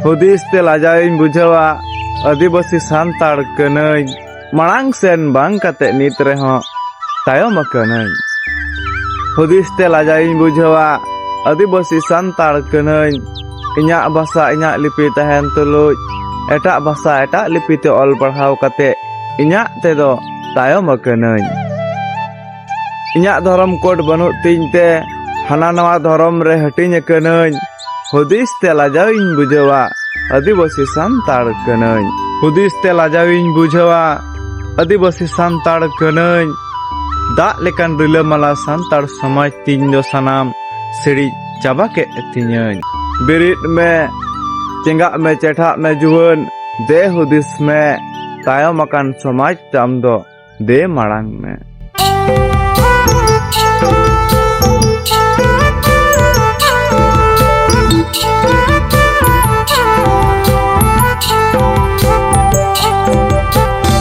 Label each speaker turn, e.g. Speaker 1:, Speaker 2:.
Speaker 1: Hudis te lajain bujawa adibasi santar kenai marang sen bang kate nit reho tayom kenai. Hudis te lajain bujawa adibasi santar kenai inyak bahasa inyak lipi tahan tuluj etak bahasa etak lipi te ol parhau kate inyak te do tayom kenai. Inyak dhorom kod banuk ting te hana nawa dhorom re hatinya kenai. Hudis te lajain bujawa adibasi santar kenai. Hudis te lajain bujawa adibasi santar kenai. Dak lekan rilamala santar samaj ting do sanam siri chaba ke tinyai. Birit me cengak me cetak me juan de hudis me tayom akan samaj tam do de marang me.